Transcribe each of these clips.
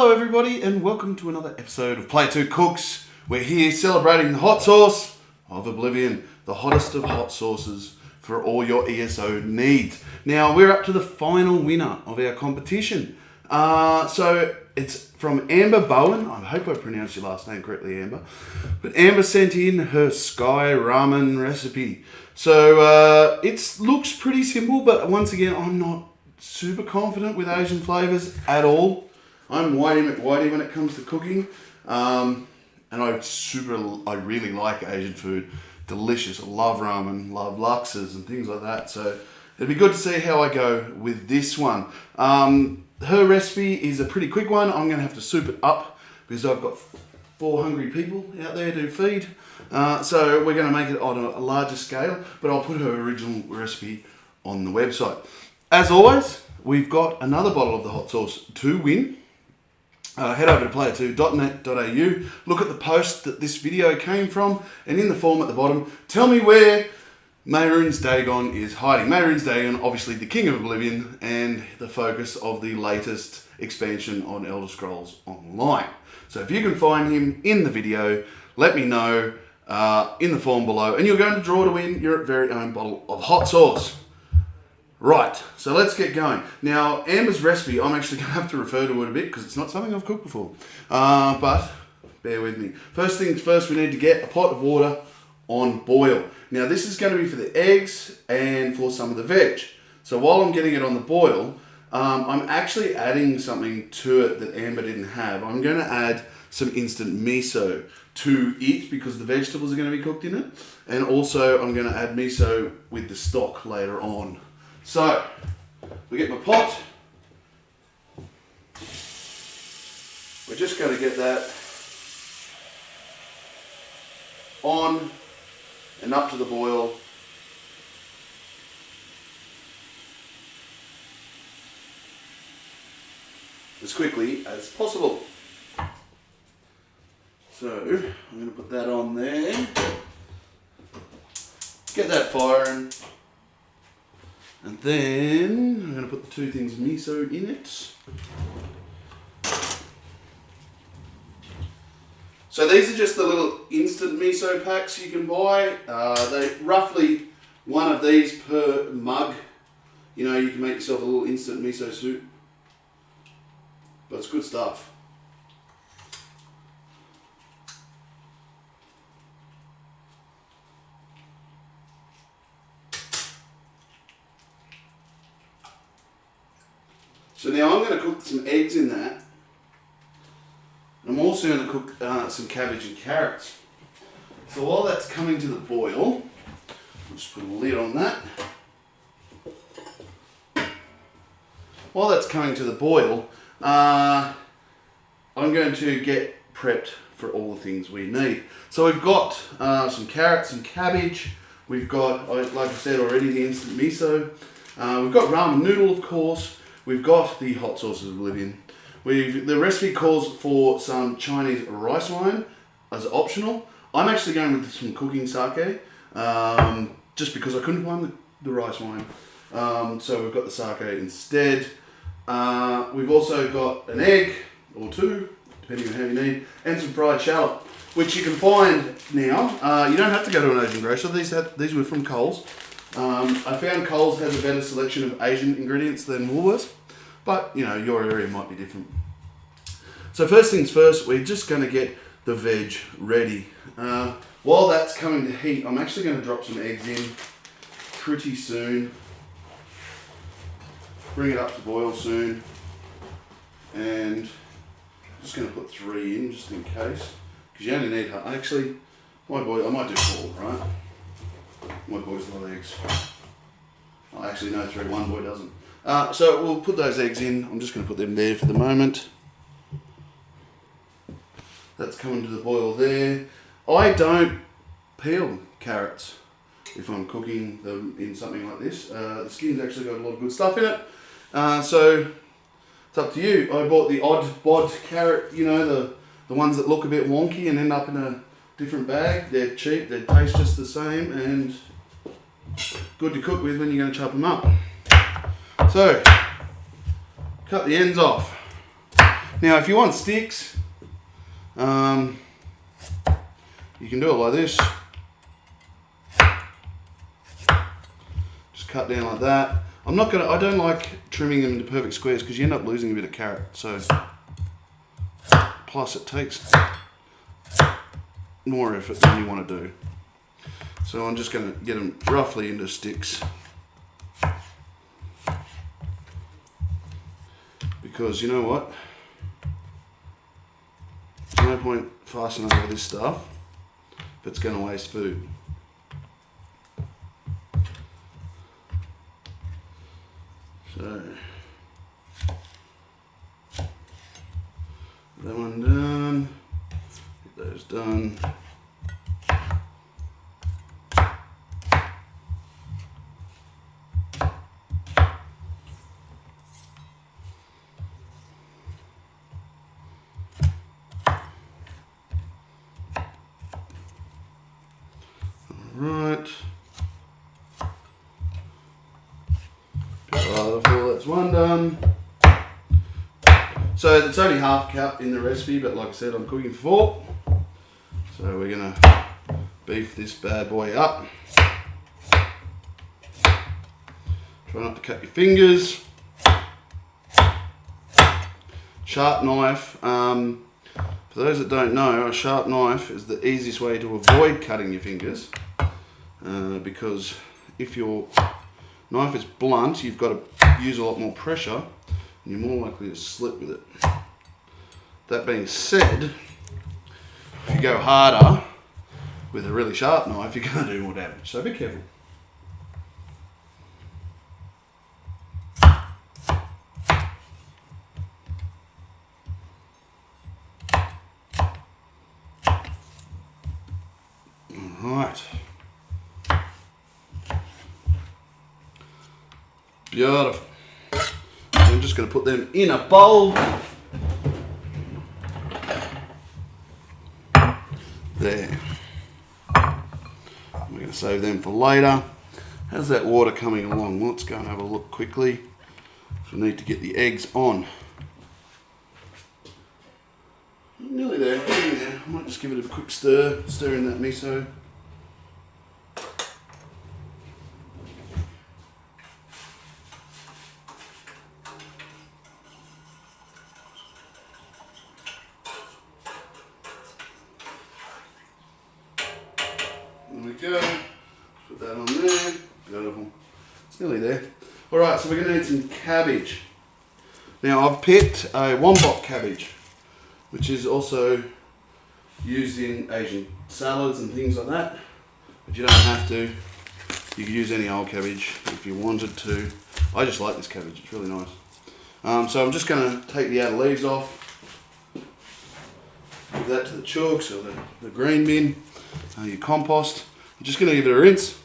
Hello everybody and welcome to another episode of Play 2 Cooks. We're here celebrating the Hot Sauce of Oblivion, the hottest of hot sauces for all your ESO needs. Now we're up to the final winner of our competition. So it's from Amber Boughen. I hope I pronounced your last name correctly, Amber. But Amber sent in her SkyRamen recipe. So it looks pretty simple, but once again, I'm not super confident with Asian flavors at all. I'm whitey McWhitey when it comes to cooking, and I really like Asian food. Delicious. I love ramen, love laksas and things like that. So it'd be good to see how I go with this one. Her recipe is a pretty quick one. I'm going to have to soup it up because I've got 4 hungry people out there to feed. So we're going to make it on a larger scale, but I'll put her original recipe on the website. As always, we've got another bottle of the hot sauce to win. Head over to player2.net.au, look at the post that this video came from, and in the form at the bottom, tell me where Mehrunes Dagon is hiding. Mehrunes Dagon, obviously the King of Oblivion, and the focus of the latest expansion on Elder Scrolls Online. So if you can find him in the video, let me know in the form below, and you're going to draw to win your very own bottle of hot sauce. Right, so let's get going. Now, Amber's recipe, I'm actually going to have to refer to it a bit because it's not something I've cooked before. But bear with me. First things first, we need to get a pot of water on boil. Now, this is going to be for the eggs and for some of the veg. So while I'm getting it on the boil, I'm actually adding something to it that Amber didn't have. I'm going to add some instant miso to it because the vegetables are going to be cooked in it. And also, I'm going to add miso with the stock later on. So, we get my pot. We're just going to get that on and up to the boil. As quickly as possible. So, I'm going to put that on there. Get that firing. And then I'm going to put the 2 things of miso in it. So these are just the little instant miso packs you can buy. They roughly one of these per mug. You know, you can make yourself a little instant miso soup. But it's good stuff. So now I'm going to cook some eggs in that. I'm also going to cook some cabbage and carrots. So while that's coming to the boil, I'll just put a lid on that. While that's coming to the boil, I'm going to get prepped for all the things we need. So we've got some carrots and cabbage. We've got, like I said already, the instant miso. We've got ramen noodle, of course. We've got the Hot Sauce of Oblivion. The recipe calls for some Chinese rice wine as optional. I'm actually going with some cooking sake, just because I couldn't find the rice wine. So we've got the sake instead. We've also got an egg, or 2, depending on how you need, and some fried shallot, which you can find now. You don't have to go to an Asian grocer. These were from Coles. I found Coles has a better selection of Asian ingredients than Woolworths, but you know, your area might be different. So first things first, we're just going to get the veg ready. While that's coming to heat, I'm actually going to drop some eggs in pretty soon. Bring it up to boil soon, and I'm just going to put 3 in just in case, because you only need, actually, my boy, I might do 4, right? My boys love eggs. I actually know 3, one boy doesn't. So we'll put those eggs in. I'm just going to put them there for the moment. That's coming to the boil there. I don't peel carrots if I'm cooking them in something like this. The skin's actually got a lot of good stuff in it. So it's up to you. I bought the odd bod carrot, you know, the ones that look a bit wonky and end up in a different bag. They're cheap, they taste just the same, and good to cook with when you're going to chop them up. So, cut the ends off. Now, if you want sticks, you can do it like this. Just cut down like that. I don't like trimming them into perfect squares because you end up losing a bit of carrot. So, plus it takes more effort than you want to do. So I'm just going to get them roughly into sticks. Because you know what? There's no point fastening over this stuff if it's going to waste food. So, that one done. Get those done. Right. That's one done. So it's only half a cup in the recipe, but like I said, I'm cooking for 4. So we're gonna beef this bad boy up. Try not to cut your fingers. Sharp knife. For those that don't know, a sharp knife is the easiest way to avoid cutting your fingers. Because if your knife is blunt, you've got to use a lot more pressure and you're more likely to slip with it. That being said, if you go harder with a really sharp knife, you're going to do more damage, so be careful. Alright. Beautiful. So I'm just going to put them in a bowl. There. We're going to save them for later. How's that water coming along? Let's go and have a look quickly. So we need to get the eggs on. Nearly there, getting there. I might just give it a quick stir in that miso. There we go. Put that on there. Beautiful. It's nearly there. Alright, so we're going to need some cabbage. Now I've picked a wombok cabbage, which is also used in Asian salads and things like that. But you don't have to. You could use any old cabbage if you wanted to. I just like this cabbage, it's really nice. So I'm just going to take the outer leaves off. Give that to the chooks or the green bin, your compost. I'm just going to give it a rinse.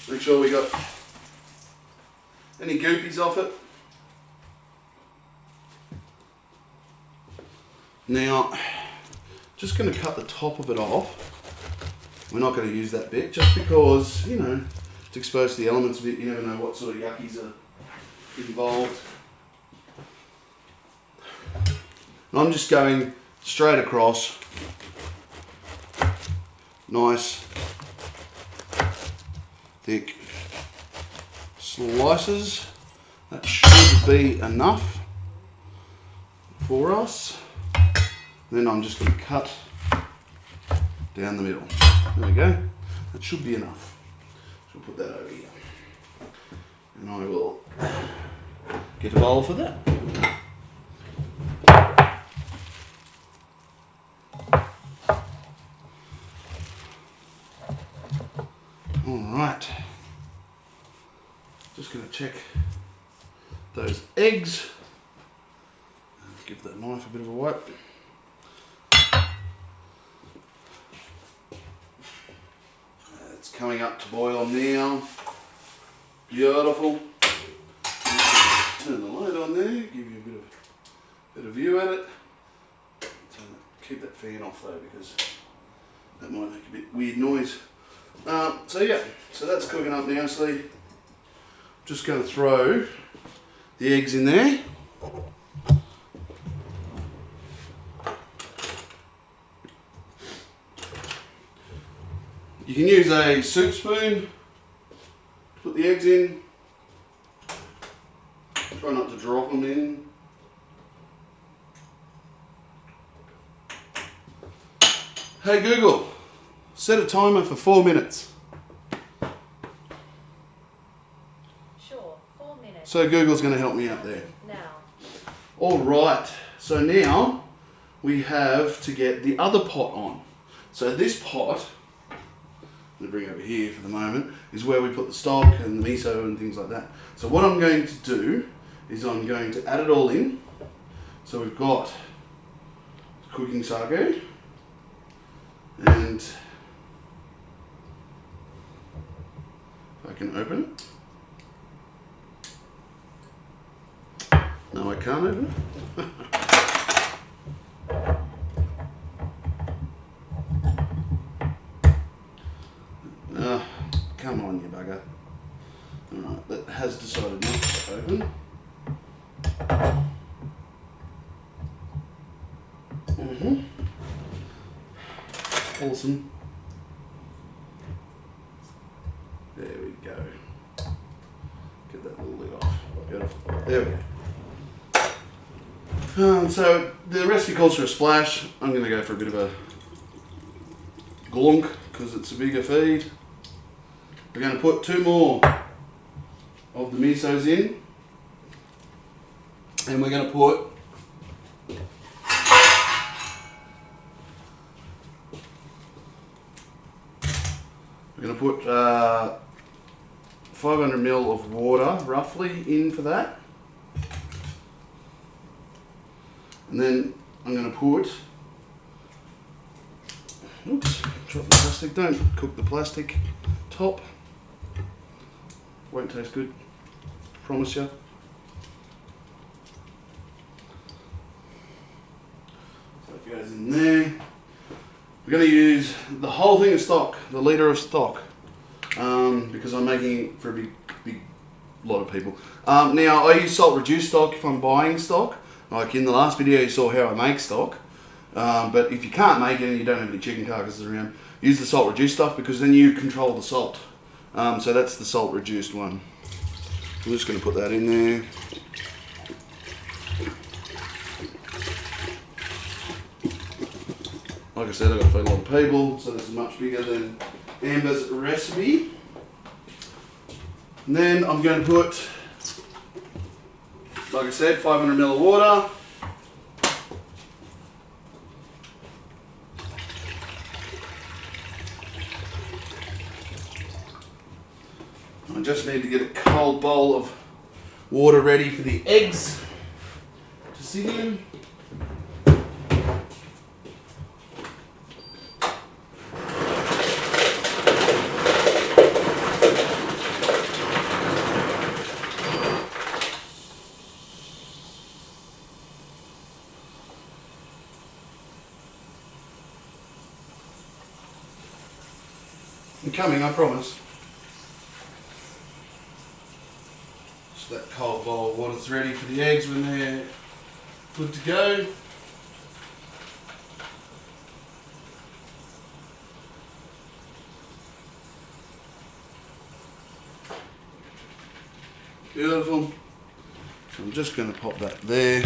Make sure we got any goopies off it. Now, just going to cut the top of it off. We're not going to use that bit just because, you know, it's exposed to the elements a bit. You never know what sort of yuckies are involved. And I'm just going straight across. Nice, thick slices. That should be enough for us. Then I'm just going to cut down the middle. There we go. That should be enough. So I'll put that over here. And I will get a bowl for that. Alright. Just going to check those eggs. Give that knife a bit of a wipe. It's coming up to boil now. Beautiful. Turn the light on there, give you a bit of view at it. Keep that fan off though because that might make a bit weird noise. So yeah, so that's cooking up nicely. Just going to throw the eggs in there. You can use a soup spoon to put the eggs in. Try not to drop them in. Hey Google, set a timer for 4 minutes. Sure, 4 minutes. So Google's going to help me out there. Now. Alright, so now we have to get the other pot on. So this pot, I'm going to bring it over here for the moment, is where we put the stock and the miso and things like that. So what I'm going to do is I'm going to add it all in. So we've got cooking sago and if I can open it. No, I can't open it. Come on, you bugger. Alright, that has decided not to open. Awesome. There we go. Get that little lid off. Beautiful. There we go. So the recipe calls for a splash. I'm going to go for a bit of a glunk because it's a bigger feed. We're going to put 2 more of the misos in, and we're going to put We're going to put 500 ml of water roughly in for that. And then I'm going to put, oops, drop the plastic, don't cook the plastic top. Won't taste good, promise you. So it goes in there. We're going to use the whole thing of stock, the litre of stock, because I'm making it for a big lot of people. Now, I use salt reduced stock if I'm buying stock. Like in the last video you saw how I make stock. But if you can't make it and you don't have any chicken carcasses around, use the salt reduced stuff because then you control the salt. So that's the salt reduced one. I'm just going to put that in there. Like I said, I've got to feed a lot of people, so this is much bigger than Amber's recipe. And then I'm going to put, like I said, 500 ml of water. I just need to get a cold bowl of water ready for the eggs to sit in. I'm coming, I promise. Just that cold bowl of water's ready for the eggs when they're good to go. Beautiful. So I'm just going to pop that there.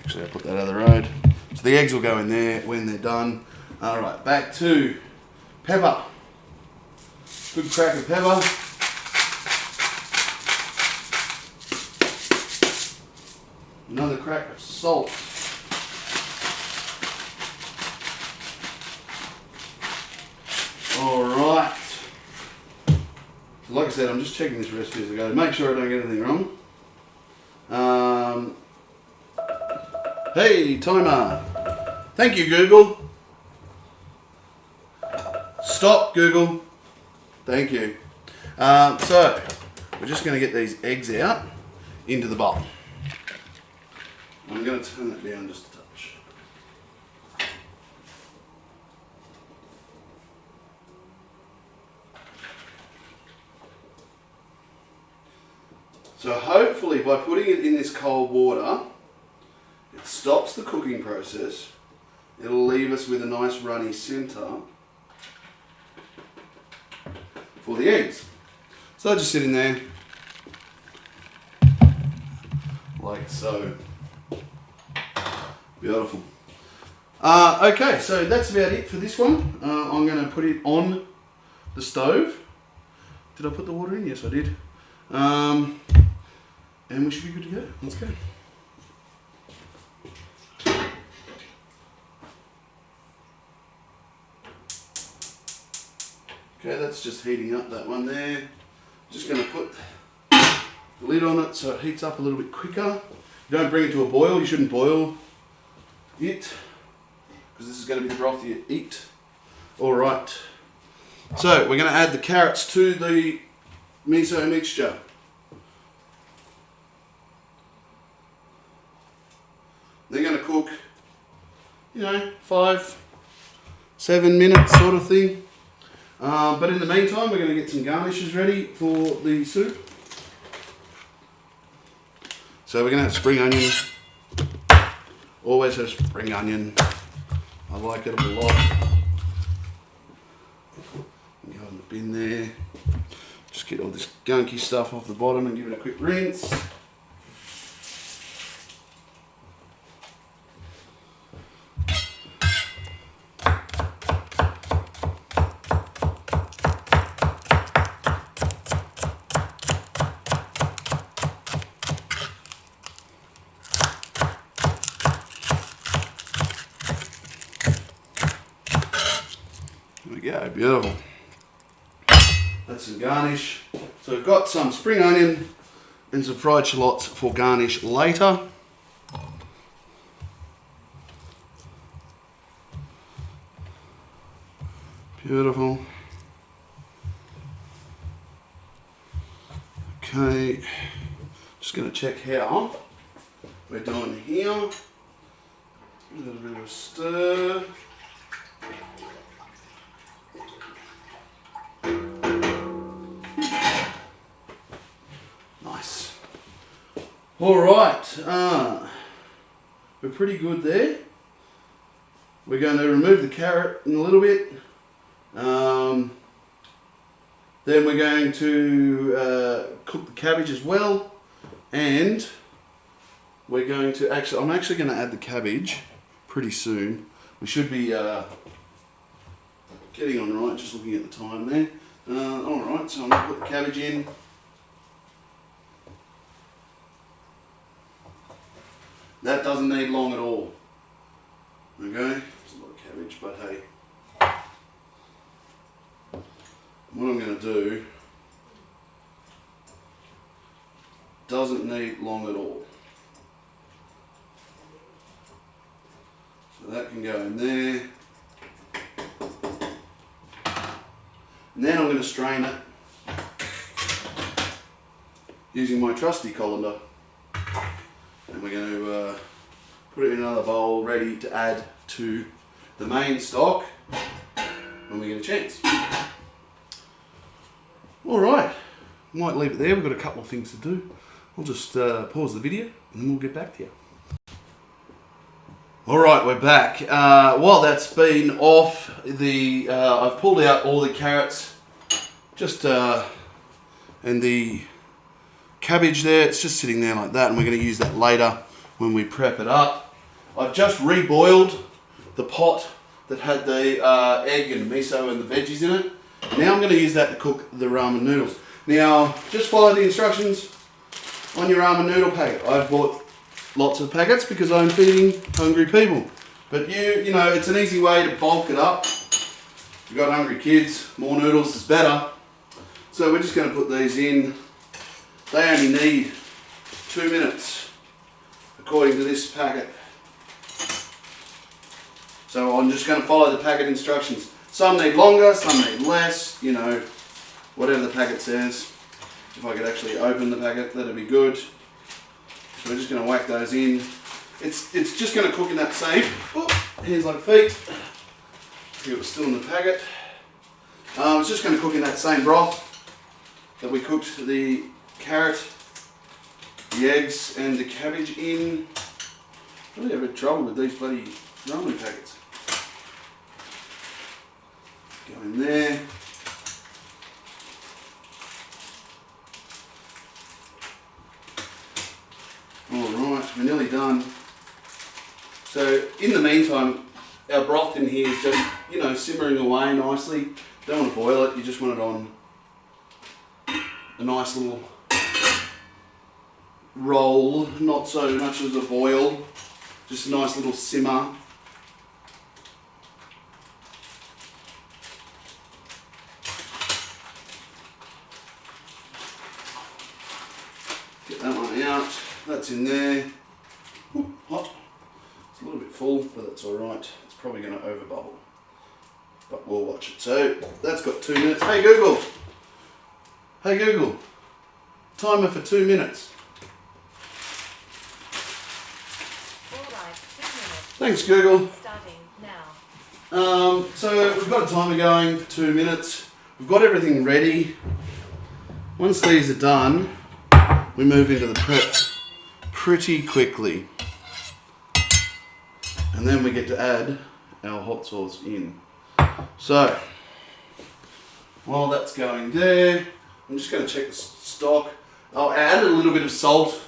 Actually, I'll put that other road. So the eggs will go in there when they're done. Alright, back to pepper. Good crack of pepper. Another crack of salt. Alright. So like I said, I'm just checking this recipe as I go to make sure I don't get anything wrong. Hey, timer. Thank you, Google. Stop, Google. Thank you. So, we're just going to get these eggs out into the bowl. I'm going to turn that down just a touch. So hopefully by putting it in this cold water, it stops the cooking process. It'll leave us with a nice runny centre for the eggs. So they're just sitting there like so. Beautiful. Okay, so that's about it for this one. I'm going to put it on the stove. Did I put the water in? Yes, I did. And we should be good to go. Let's go. Okay, that's just heating up, that one there. Just going to put the lid on it so it heats up a little bit quicker. You don't bring it to a boil. You shouldn't boil it, because this is going to be the broth you eat. Alright, so we're going to add the carrots to the miso mixture. They're going to cook, 5-7 minutes sort of thing. But in the meantime, we're going to get some garnishes ready for the soup. So we're going to have spring onion. Always have spring onion. I like it a lot. Go in the bin there. Just get all this gunky stuff off the bottom and give it a quick rinse. There we go, beautiful. That's some garnish. So we've got some spring onion and some fried shallots for garnish later. Beautiful. Okay, just going to check how we're doing here. A little bit of a stir. Nice. All right, we're pretty good there. We're going to remove the carrot in a little bit. Then we're going to cook the cabbage as well, and we're going to I'm actually going to add the cabbage pretty soon. We should be getting on right, just looking at the time there. Alright, so I'm going to put the cabbage in. That doesn't need long at all. Okay, it's a lot of cabbage, but hey. What I'm going to do doesn't need long at all. So that can go in there. And then I'm going to strain it using my trusty colander. And we're going to put it in another bowl ready to add to the main stock when we get a chance. Alright, might leave it there. We've got a couple of things to do. I'll just pause the video and then we'll get back to you. Alright, we're back. While that's been off, I've pulled out all the carrots, and the cabbage there. It's just sitting there like that, and we're going to use that later when we prep it up. I've just reboiled the pot that had the egg and miso and the veggies in it. Now I'm going to use that to cook the ramen noodles. Now, just follow the instructions on your ramen noodle packet. I've bought lots of packets because I'm feeding hungry people. But you know, it's an easy way to bulk it up. If you've got hungry kids, more noodles is better. So we're just going to put these in. They only need 2 minutes, according to this packet. So I'm just going to follow the packet instructions. Some need longer, some need less, you know, whatever the packet says. If I could actually open the packet, that'd be good. So we're just going to whack those in. It's just going to cook in that same, hands like feet. See it was still in the packet. It's just going to cook in that same broth that we cooked the carrot the eggs and the cabbage in. I really have trouble with these bloody ramen packets. Go in there. Alright, we're nearly done. So in the meantime, our broth in here is just, you know, simmering away nicely. Don't want to boil it, you just want it on a nice little roll, not so much as a boil, just a nice little simmer. Get that one out, that's in there. Ooh, hot. It's a little bit full, but that's alright. It's probably going to overbubble, but we'll watch it. So that's got 2 minutes. Hey Google! Hey Google! Timer for 2 minutes. Alright, 2 minutes. Thanks Google. Starting now. So we've got a timer going for 2 minutes. We've got everything ready. Once these are done, we move into the prep pretty quickly. And then we get to add our hot sauce in. So, while that's going there, I'm just going to check the stock. I'll add a little bit of salt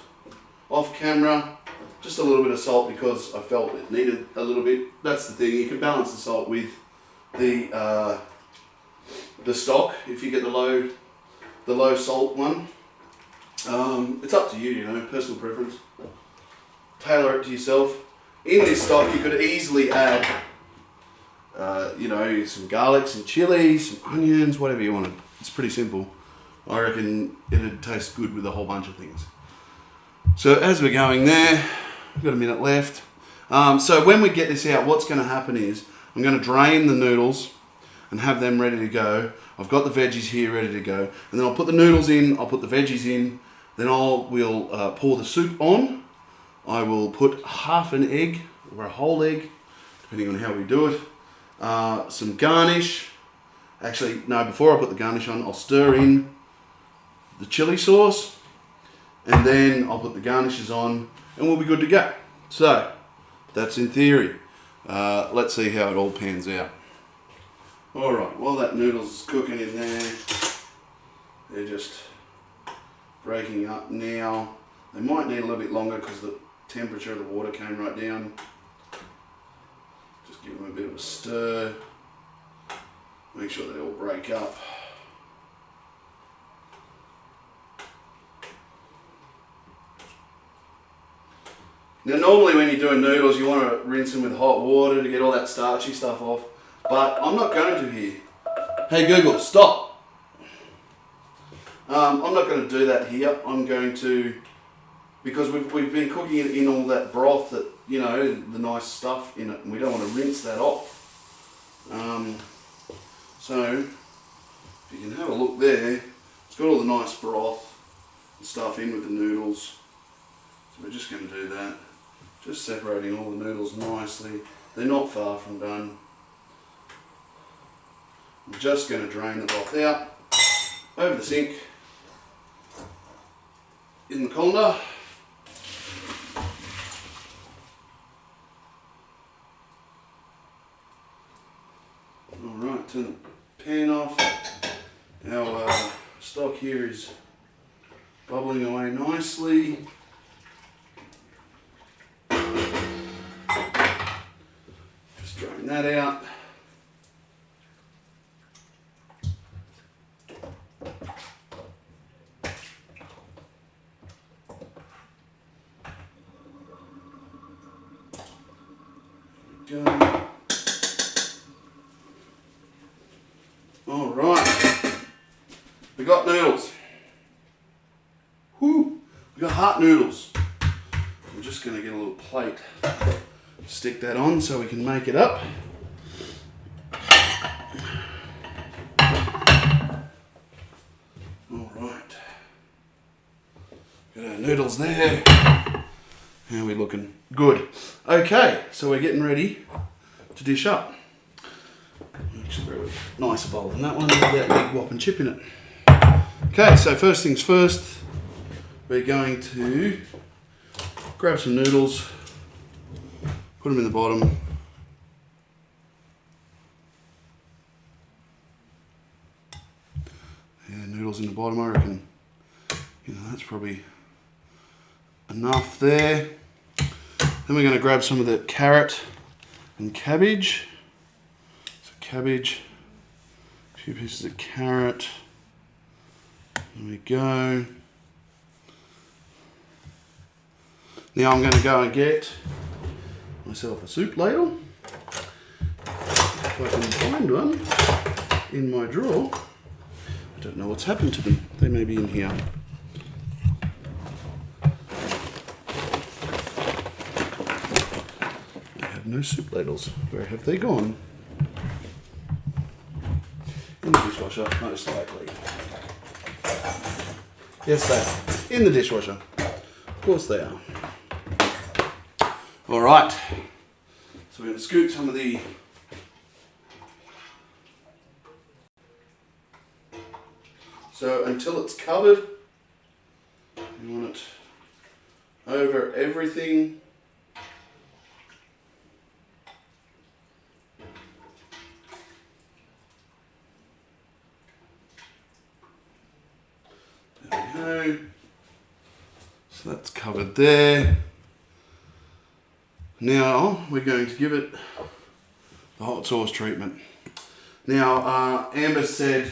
off camera. Just a little bit of salt because I felt it needed a little bit. That's the thing, you can balance the salt with the stock if you get the low salt one. It's up to you, you know, personal preference. Tailor it to yourself. In this stock you could easily add, you know, some garlic, some chili, some onions, whatever you want. It's pretty simple. I reckon it'd taste good with a whole bunch of things. So as we're going there, we've got a minute left. So when we get this out, what's going to happen is I'm going to drain the noodles and have them ready to go. I've got the veggies here ready to go, and then I'll put the noodles in, I'll put the veggies in, then we'll pour the soup on. I will put half an egg or a whole egg, depending on how we do it. Some garnish. Actually, no, before I put the garnish on, I'll stir in the chili sauce, and then I'll put the garnishes on, and we'll be good to go. So, that's in theory. Let's see how it all pans out. Alright, while that noodle's cooking in there, they're just breaking up now. They might need a little bit longer because the temperature of the water came right down. Just give them a bit of a stir. Make sure they all break up. Now normally when you're doing noodles you want to rinse them with hot water to get all that starchy stuff off, but I'm not going to here. Hey Google, stop! I'm not going to do that here. I'm going to, because we've been cooking it in all that broth, that, you know, the nice stuff in it, and we don't want to rinse that off. So if you can have a look there, it's got all the nice broth and stuff in with the noodles. So we're just going to do that. Just separating all the noodles nicely. They're not far from done. I'm just going to drain the broth out over the sink in the colander. Alright, turn the pan off. Our stock here is bubbling away nicely. Just drain that out. Go. Alright, we got noodles. Whoo, we got hot noodles. I'm just going to get a little plate, stick that on so we can make it up. Alright, got our noodles there. How are we looking? Good. Okay, so we're getting ready to dish up. Actually, grab a nicer bowl than that one with that big whopping chip in it. Okay, so first things first, we're going to grab some noodles, put them in the bottom. Yeah, noodles in the bottom, I reckon. That's probably enough there. Then we're going to grab some of the carrot and cabbage. So cabbage, a few pieces of carrot. There we go. Now I'm going to go and get myself a soup ladle. If I can find one in my drawer. I don't know what's happened to them. They may be in here. I have no soup ladles. Where have they gone? In the dishwasher, most likely. Yes, they are. In the dishwasher. Of course they are. All right. So we're going to scoop some of the until it's covered, you want it over everything. There we go. So that's covered there. Now we're going to give it the hot sauce treatment. Now Amber said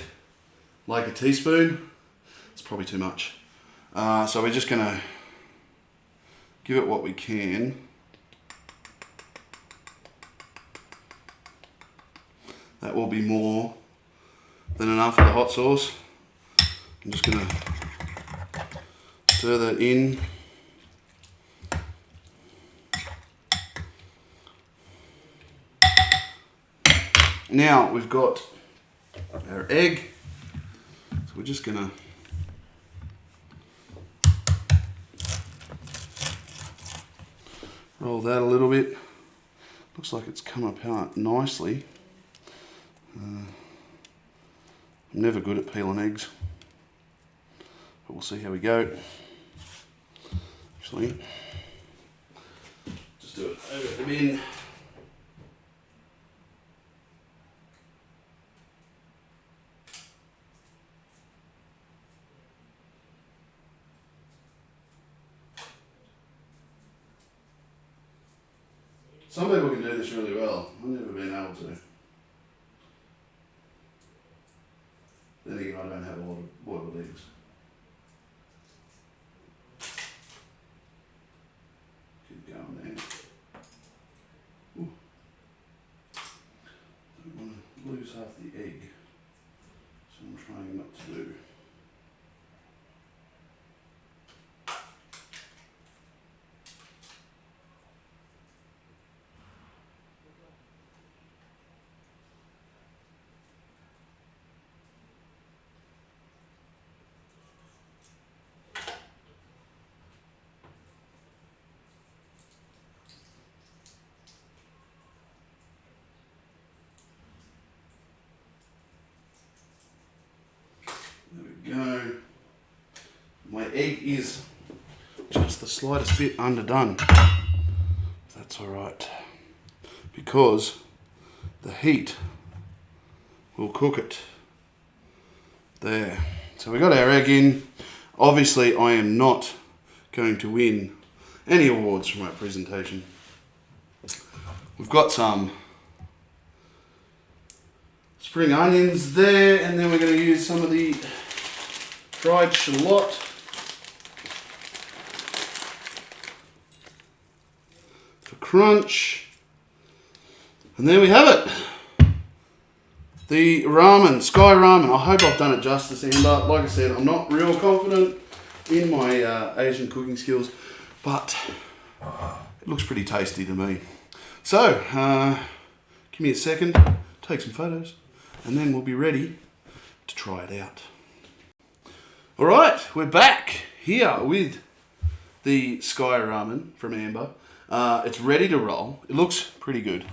like a teaspoon. It's probably too much. So we're just going to give it what we can. That will be more than enough for the hot sauce. I'm just going to stir that in. Now we've got our egg. So we're just going to roll that a little bit. Looks like it's come apart nicely. I'm never good at peeling eggs, but we'll see how we go. Actually, just do it over the bin. Some people can do this really well. I've never been able to. Then again, I don't have a lot of boiled eggs. Keep going there. Ooh. Don't want to lose half the egg. So I'm trying not to do. Go. My egg is just the slightest bit underdone. That's alright. Because the heat will cook it. There. So we got our egg in. Obviously I am not going to win any awards from my presentation. We've got some spring onions there, and then we're going to use some of the dried shallot. For crunch. And there we have it. The ramen, SkyRamen. I hope I've done it justice, Amber. Like I said, I'm not real confident in my Asian cooking skills, but it looks pretty tasty to me. So, give me a second, take some photos, and then we'll be ready to try it out. All right, we're back here with the SkyRamen from Amber. It's ready to roll. It looks pretty good.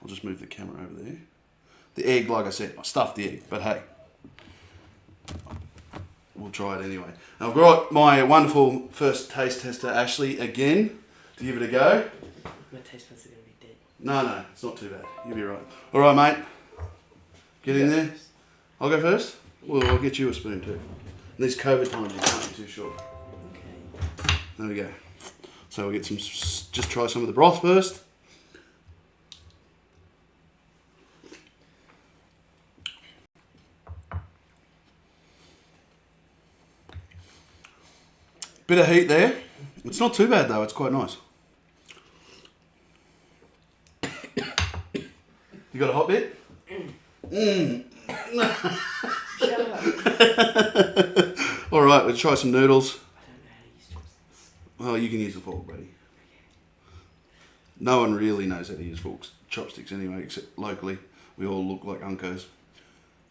I'll just move the camera over there. The egg, like I said, I stuffed the egg, but hey. we'll try it anyway. And I've got my wonderful first taste tester, Ashley, again, to give it a go. My taste buds are going to be dead. No, it's not too bad. You'll be right. All right, mate. Get in there. I'll go first? Well, I'll get you a spoon too. And these COVID times, you can't be too short. Okay. There we go. So we'll get some, just try some of the broth first. Bit of heat there. It's not too bad though, it's quite nice. You got a hot bit? Shut up. Alright, let's try some noodles. I don't know how to use chopsticks. Well, you can use a fork, buddy. No one really knows how to use forks, chopsticks anyway, except locally. We all look like uncos.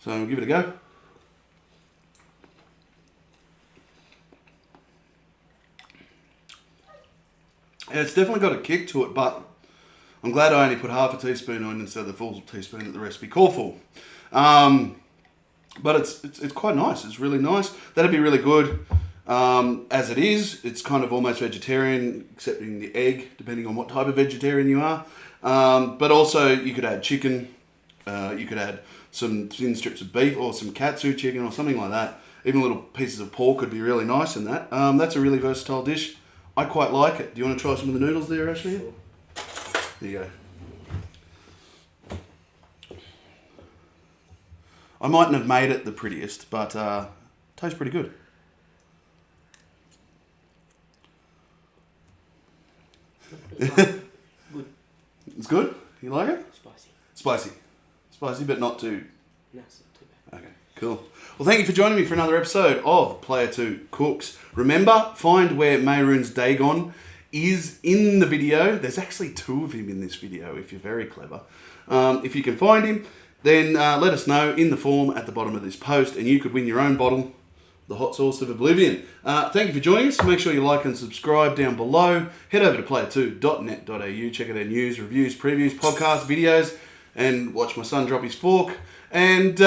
So we'll give it a go. Yeah, it's definitely got a kick to it, but I'm glad I only put half a teaspoon on instead of the full teaspoon that the recipe called for. But it's quite nice. It's really nice. That'd be really good as it is. It's kind of almost vegetarian, excepting the egg, depending on what type of vegetarian you are. But also you could add chicken. You could add some thin strips of beef or some katsu chicken or something like that. Even little pieces of pork could be really nice in that. That's a really versatile dish. I quite like it. Do you want to try some of the noodles there, Ashley? Sure. There you go. I mightn't have made it the prettiest, but tastes pretty good. Good. It's good? You like it? Spicy. Spicy, but not too... No, it's not too bad. Okay, cool. Well, thank you for joining me for another episode of Player 2 Cooks. Remember, find where Mayroon's Dagon is in the video. There's actually two of him in this video, if you're very clever. If you can find him, then let us know in the form at the bottom of this post, and you could win your own bottle, the Hot Sauce of Oblivion. Thank you for joining us. Make sure you like and subscribe down below. Head over to player2.net.au. Check out our news, reviews, previews, podcasts, videos, and watch my son drop his fork. And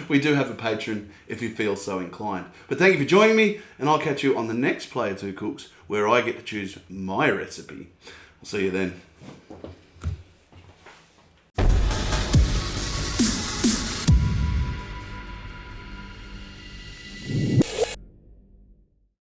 we do have a Patreon if you feel so inclined. But thank you for joining me, and I'll catch you on the next Player 2 Cooks, where I get to choose my recipe. I'll see you then.